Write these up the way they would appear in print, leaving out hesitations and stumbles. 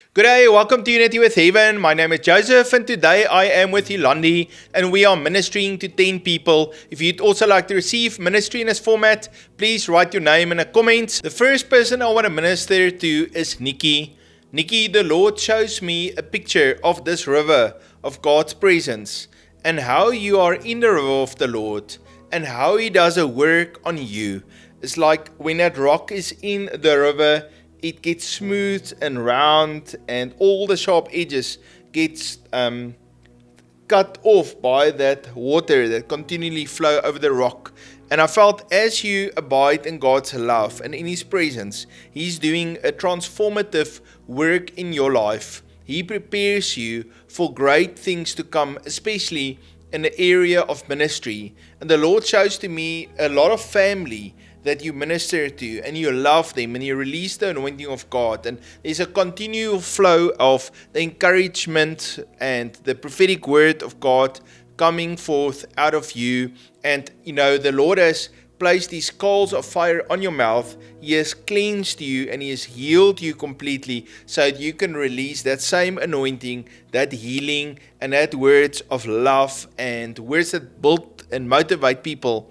Good day, welcome to Unity with Heaven. My name is Joseph, and today I am with Yolandi, and we are ministering to 10 people. If you'd also like to receive ministry in this format, please write your name in the comments. The first person I want to minister to is Nikki. Nikki, the Lord shows me a picture of this river of God's presence, and how you are in the river of the Lord, and how He does a work on you. It's like when that rock is in the river, it gets smooth and round, and all the sharp edges gets cut off by that water that continually flow over the rock. And I felt as you abide in God's love and in His presence, He's doing a transformative work in your life. He prepares you for great things to come, especially in the area of ministry. And the Lord shows to me a lot of family that you minister to, and you love them, and you release the anointing of God, and there's a continual flow of the encouragement and the prophetic word of God coming forth out of you. And the Lord has placed these coals of fire on your mouth. He has cleansed you, and He has healed you completely, so that you can release that same anointing, that healing, and that words of love, and words that build and motivate people,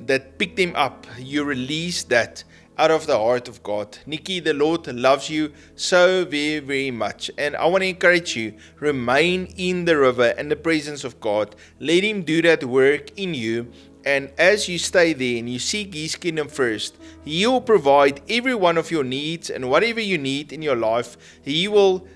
that pick them up. You release that out of the heart of God. Nikki, the Lord loves you so very, very much. And I want to encourage you, remain in the river and the presence of God. Let Him do that work in you. And as you stay there and you seek His kingdom first, He will provide every one of your needs, and whatever you need in your life, He will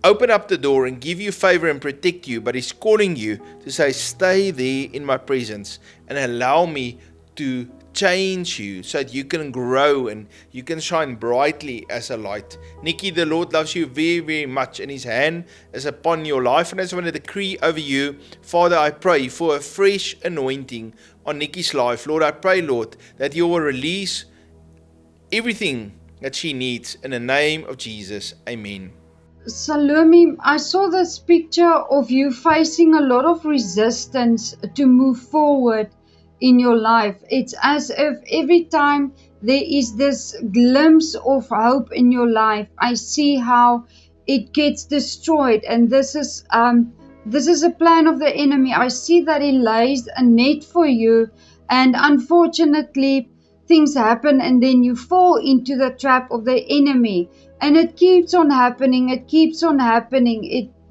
open up the door and give you favor and protect you. But He's calling you to say, stay there in my presence and allow me to change you so that you can grow and you can shine brightly as a light. Nikki, the Lord loves you very, very much, and His hand is upon your life. And I just want to decree over you, Father, I pray for a fresh anointing on Nikki's life. Lord, I pray, Lord, that you will release everything that she needs in the name of Jesus. Amen. Salome, I saw this picture of you facing a lot of resistance to move forward in your life. It's as if every time there is this glimpse of hope in your life, I see how it gets destroyed. And this is a plan of the enemy. I see that he lays a net for you, and unfortunately things happen, and then you fall into the trap of the enemy. And it keeps on happening.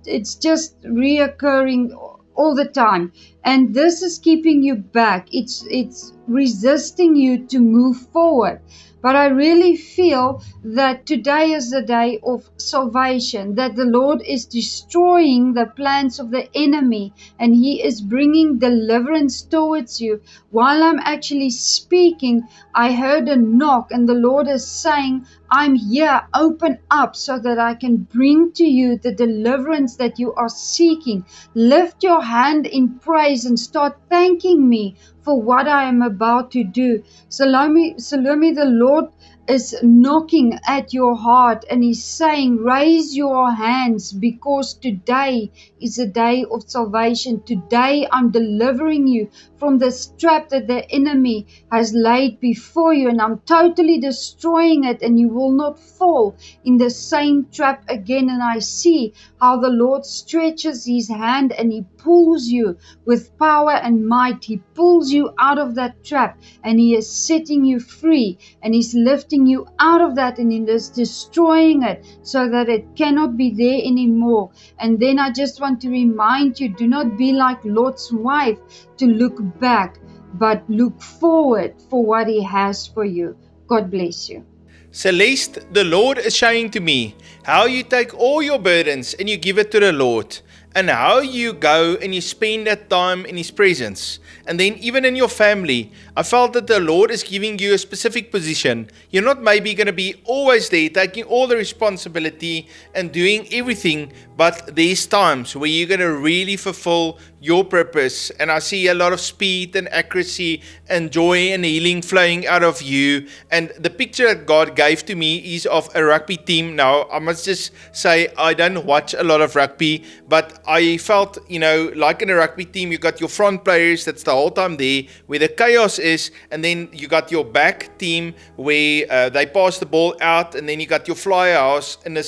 It's just reoccurring all the time. And this is keeping you back. It's resisting you to move forward. But I really feel that today is the day of salvation, that the Lord is destroying the plans of the enemy, and He is bringing deliverance towards you. While I'm actually speaking, I heard a knock, and the Lord is saying, I'm here, open up so that I can bring to you the deliverance that you are seeking. Lift your hand in praise and start thanking me for what I am about to do. Salome, the Lord is knocking at your heart, and He's saying, raise your hands, because today is a day of salvation. Today I'm delivering you from this trap that the enemy has laid before you, and I'm totally destroying it, and you will not fall in the same trap again. And I see how the Lord stretches His hand and He pulls you with power and might. He pulls you out of that trap, and He is setting you free, and He's lifting you out of that, and He is destroying it so that it cannot be there anymore. And then I just want to remind you, do not be like Lot's wife, to look back, but look forward for what He has for you. God bless you. Celeste, the Lord is showing to me how you take all your burdens and you give it to the Lord, and how you go and you spend that time in His presence. And then even in your family, I felt that the Lord is giving you a specific position. You're not maybe going to be always there taking all the responsibility and doing everything, but there's times where you're going to really fulfill your purpose. And I see a lot of speed and accuracy and joy and healing flowing out of you. And the picture that God gave to me is of a rugby team. Now, I must just say, I don't watch a lot of rugby, but I felt, like in a rugby team, you got your front players that's the whole time there, where the chaos is, and then you got your back team where they pass the ball out, and then you got your fly house in the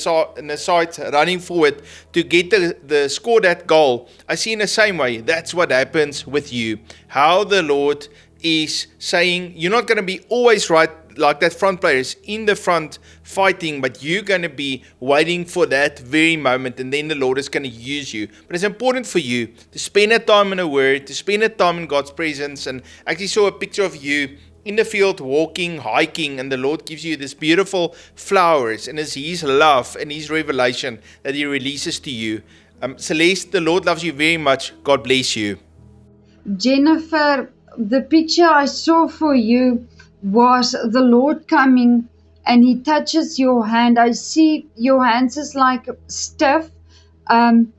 sides running forward to get the score that goal. I see in the same way, that's what happens with you. How the Lord is saying, you're not going to be always right like that front player is in the front fighting, but you're going to be waiting for that very moment, and then the Lord is going to use you. But it's important for you to spend that time in the Word, to spend that time in God's presence. And I actually saw a picture of you in the field walking, hiking, and the Lord gives you this beautiful flowers, and it's His love and His revelation that He releases to you. Celeste, the Lord loves you very much. God bless you. Jennifer, the picture I saw for you was the Lord coming and He touches your hand. I see your hands is like stiff, and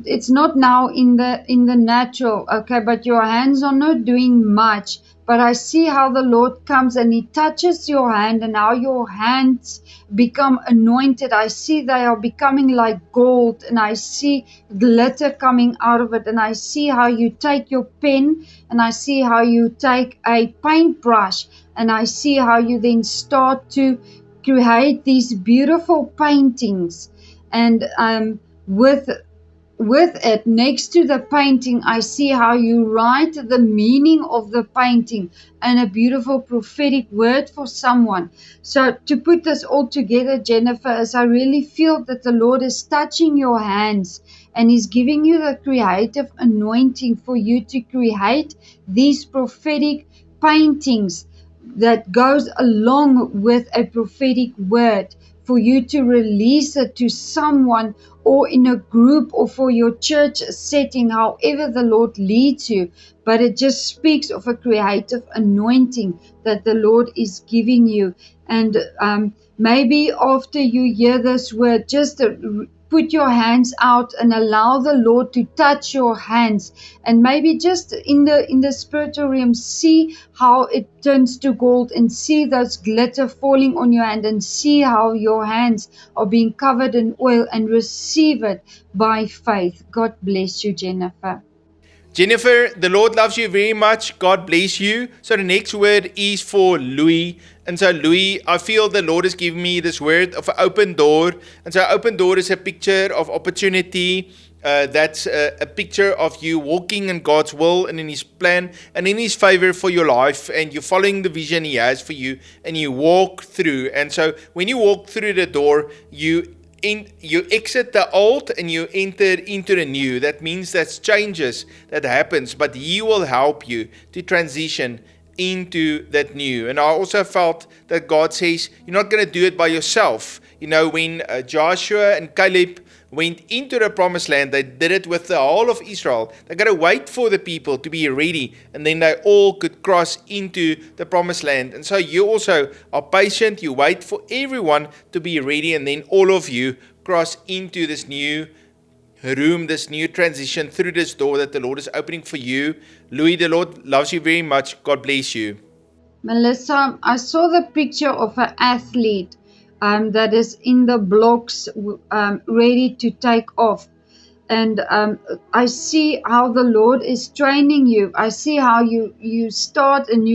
it's not now in the natural, okay, but your hands are not doing much. But I see how the Lord comes and He touches your hand, and how your hands become anointed. I see they are becoming like gold, and I see glitter coming out of it. And I see how you take your pen, and I see how you take a paintbrush, and I see how you then start to create these beautiful paintings. And with it, next to the painting, I see how you write the meaning of the painting and a beautiful prophetic word for someone. So to put this all together, Jennifer, is I really feel that the Lord is touching your hands and He's giving you the creative anointing for you to create these prophetic paintings that goes along with a prophetic word, for you to release it to someone or in a group or for your church setting, however the Lord leads you. But it just speaks of a creative anointing that the Lord is giving you. And maybe after you hear this word, just put your hands out and allow the Lord to touch your hands, and maybe just in the spiritual realm, see how it turns to gold, and see those glitter falling on your hand, and see how your hands are being covered in oil, and receive it by faith. God bless you, Jennifer. Jennifer, the Lord loves you very much. God bless you. So the next word is for Louis. And so Louis, I feel the Lord has given me this word of an open door. And so open door is a picture of opportunity. That's a picture of you walking in God's will and in His plan and in His favor for your life, and you're following the vision He has for you, and you walk through. And so when you walk through the door, you exit the old and you enter into the new. That means that's changes that happens, but He will help you to transition into that new. And I also felt that God says you're not going to do it by yourself. You know, when Joshua and Caleb went into the promised land, they did it with the whole of Israel. They got to wait for the people to be ready, and then they all could cross into the promised land. And so you also are patient, you wait for everyone to be ready, and then all of you cross into this new room, this new transition through this door that the Lord is opening for you. Louis, the Lord loves you very much. God bless you. Melissa, I saw the picture of an athlete that is in the blocks, ready to take off. And I see how the Lord is training you. I see how you start and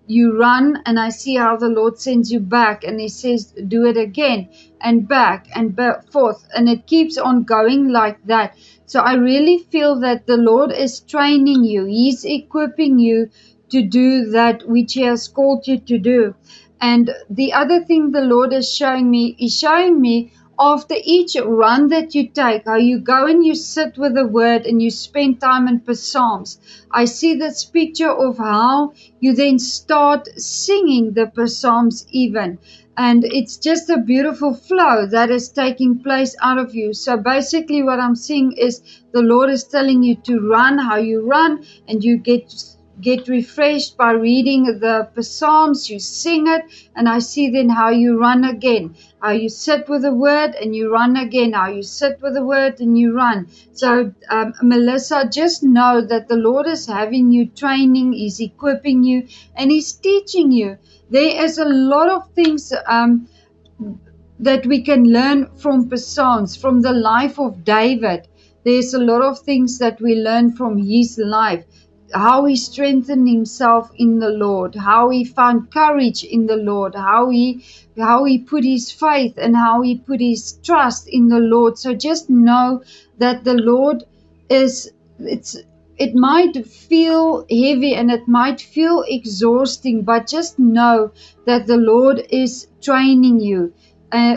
you run, and I see how the Lord sends you back, and He says, do it again, and back and forth. And it keeps on going like that. So I really feel that the Lord is training you. He's equipping you to do that which He has called you to do. And the other thing the Lord is showing me after each run that you take, how you go and you sit with the Word and you spend time in Psalms. I see this picture of how you then start singing the Psalms even. And it's just a beautiful flow that is taking place out of you. So basically what I'm seeing is the Lord is telling you to run how you run, and you get refreshed by reading the Psalms, you sing it, and I see then how you run again, how you sit with the Word and you run again, how you sit with the Word and you run. So Melissa, just know that the Lord is having you training, He's equipping you, and He's teaching you. There is a lot of things that we can learn from Psalms, from the life of David. There's a lot of things that we learn from his life. how he strengthened himself in the Lord, how he found courage in the Lord, how he put his faith and how he put his trust in the Lord. So just know that the Lord is, it might feel heavy and it might feel exhausting, but just know that the Lord is training you.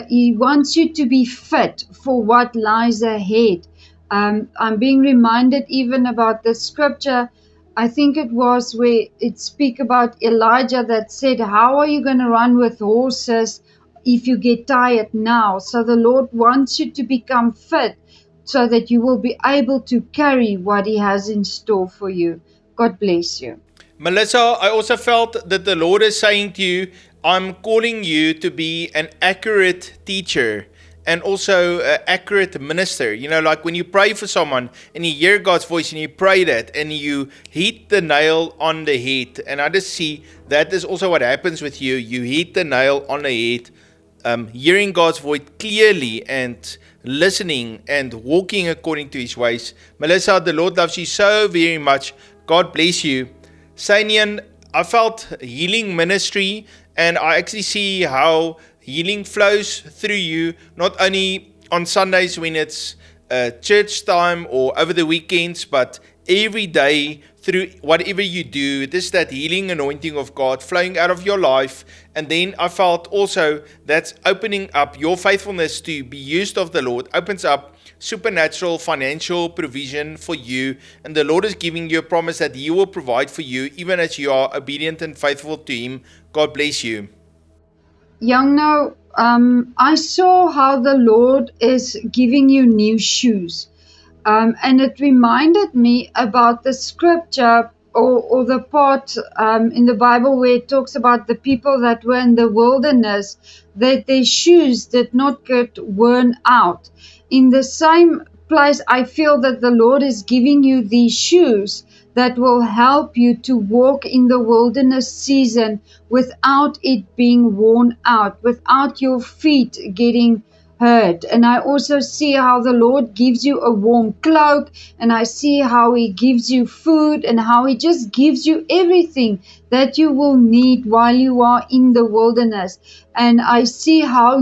He wants you to be fit for what lies ahead. I'm being reminded even about the scripture. I think it was where it speak about Elijah that said, how are you going to run with horses if you get tired now? So the Lord wants you to become fit so that you will be able to carry what he has in store for you. God bless you. Melissa, I also felt that the Lord is saying to you, I'm calling you to be an accurate teacher and also an accurate minister. You know, like when you pray for someone and you hear God's voice and you pray that and you hit the nail on the head. And I just see that is also what happens with you. You hit the nail on the head, hearing God's voice clearly and listening and walking according to his ways. Melissa, the Lord loves you so very much. God bless you. Sainian, I felt healing ministry, and I actually see how healing flows through you, not only on Sundays when it's church time or over the weekends, but every day through whatever you do. This is that healing anointing of God flowing out of your life. And then I felt also that's opening up your faithfulness to be used of the Lord, opens up supernatural financial provision for you, and the Lord is giving you a promise that he will provide for you even as you are obedient and faithful to him. God bless you. Young now, I saw how the Lord is giving you new shoes, and it reminded me about the scripture or the part in the Bible where it talks about the people that were in the wilderness, that their shoes did not get worn out. In the same place, I feel that the Lord is giving you these shoes that will help you to walk in the wilderness season without it being worn out, without your feet getting hurt. And I also see how the Lord gives you a warm cloak, and I see how he gives you food and how he just gives you everything that you will need while you are in the wilderness. And I see how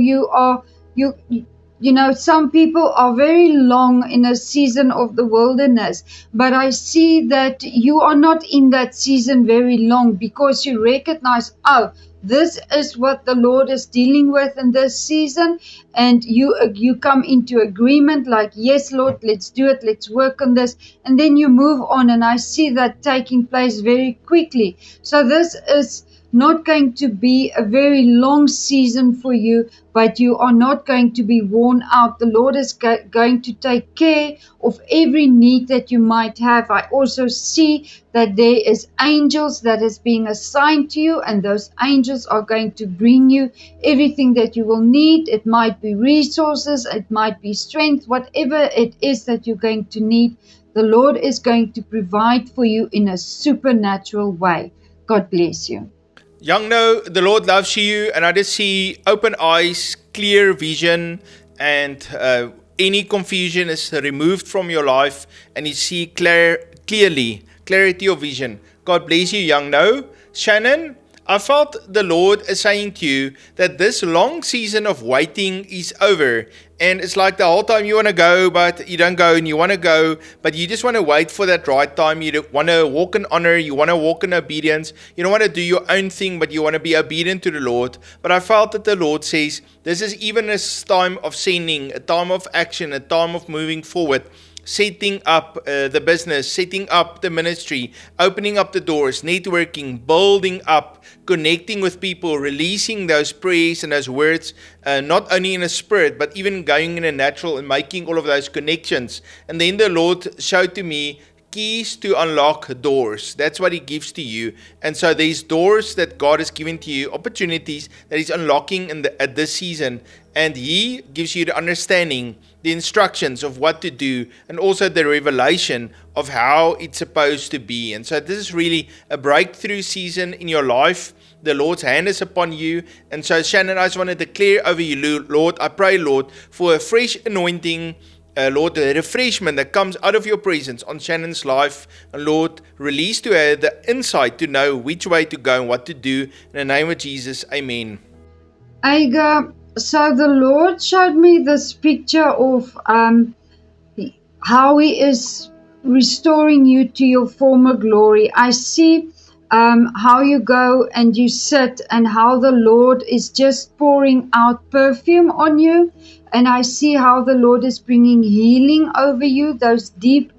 you know, some people are very long in a season of the wilderness, but I see that you are not in that season very long because you recognize, oh, this is what the Lord is dealing with in this season, and you come into agreement like, yes, Lord, let's do it, let's work on this, and then you move on, and I see that taking place very quickly. So this is not going to be a very long season for you, but you are not going to be worn out. The Lord is going to take care of every need that you might have. I also see that there is angels that is being assigned to you, and those angels are going to bring you everything that you will need. It might be resources, it might be strength, whatever it is that you're going to need, the Lord is going to provide for you in a supernatural way. God bless you. Young No, the Lord loves you, and I just see open eyes, clear vision, and any confusion is removed from your life, and you see clearly, clarity of vision. God bless you, Young No. Shannon, I felt the Lord is saying to you that this long season of waiting is over. And it's like the whole time you want to go, but you don't go, and you want to go, but you just want to wait for that right time. You want to walk in honor. You want to walk in obedience. You don't want to do your own thing, but you want to be obedient to the Lord. But I felt that the Lord says, this is even a time of sending, a time of action, a time of moving forward. Setting up the business, setting up the ministry, opening up the doors, networking, building up, connecting with people, releasing those prayers and those words, not only in a spirit, but even going in a natural and making all of those connections. And then the Lord showed to me keys to unlock doors. That's what he gives to you. And so there's doors that God has given to you, opportunities that he's unlocking at this season. And he gives you the understanding, the instructions of what to do, and also the revelation of how it's supposed to be. And so this is really a breakthrough season in your life. The Lord's hand is upon you. And so Shannon, I just want to declare over you, Lord, I pray, Lord, for a fresh anointing Lord, the refreshment that comes out of your presence on Shannon's life. And Lord, release to her the insight to know which way to go and what to do. In the name of Jesus, amen. Aga, so the Lord showed me this picture of how He is restoring you to your former glory. I see how you go and you sit, and how the Lord is just pouring out perfume on you. And I see how the Lord is bringing healing over you, those deep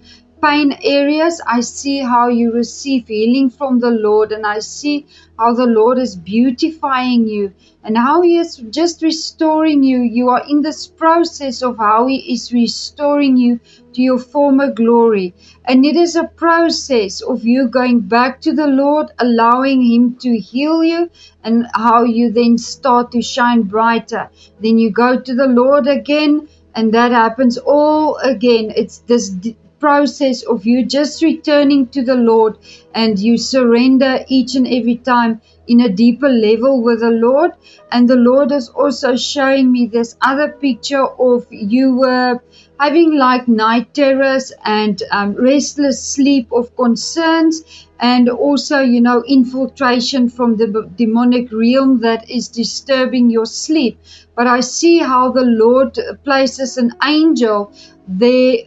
pain areas. I see how you receive healing from the Lord, and I see how the Lord is beautifying you and how He is just restoring you. You are in this process of how He is restoring you to your former glory. And it is a process of you going back to the Lord, allowing Him to heal you, and how you then start to shine brighter. Then you go to the Lord again, and that happens all again. It's this process of you just returning to the Lord, and you surrender each and every time in a deeper level with the Lord. And the Lord is also showing me this other picture of you were having like night terrors and restless sleep of concerns, and also, infiltration from the demonic realm that is disturbing your sleep. But I see how the Lord places an angel there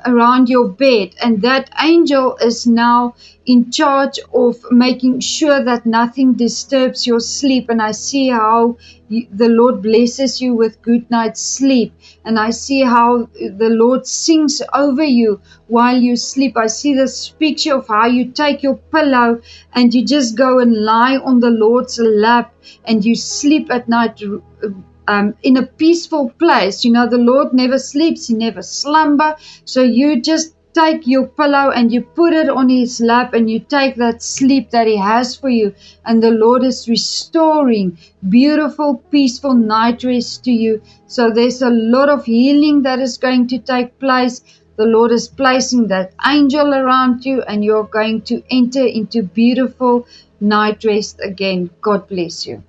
around your bed, and that angel is now in charge of making sure that nothing disturbs your sleep. And I see how the Lord blesses you with good night's sleep, and I see how the Lord sings over you while you sleep. I see this picture of how you take your pillow and you just go and lie on the Lord's lap, and you sleep at night in a peaceful place. The Lord never sleeps, He never slumber. So you just take your pillow and you put it on His lap, and you take that sleep that He has for you. And the Lord is restoring beautiful, peaceful night rest to you. So there's a lot of healing that is going to take place. The Lord is placing that angel around you, and you're going to enter into beautiful night rest again. God bless you.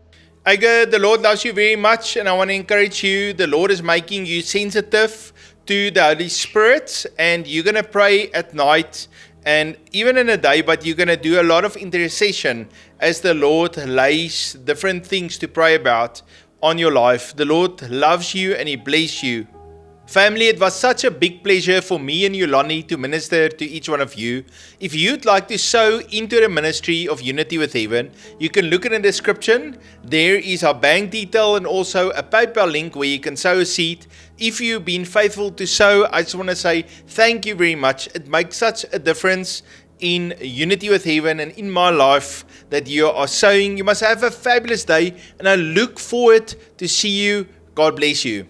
Aga, the Lord loves you very much, and I want to encourage you. The Lord is making you sensitive to the Holy Spirit, and you're going to pray at night and even in the day, but you're going to do a lot of intercession as the Lord lays different things to pray about on your life. The Lord loves you and He bless you. Family, it was such a big pleasure for me and Yolandi to minister to each one of you. If you'd like to sow into the ministry of Unity with Heaven, you can look in the description. There is our bank detail and also a PayPal link where you can sow a seed. If you've been faithful to sow, I just want to say thank you very much. It makes such a difference in Unity with Heaven and in my life that you are sowing. You must have a fabulous day, and I look forward to see you. God bless you.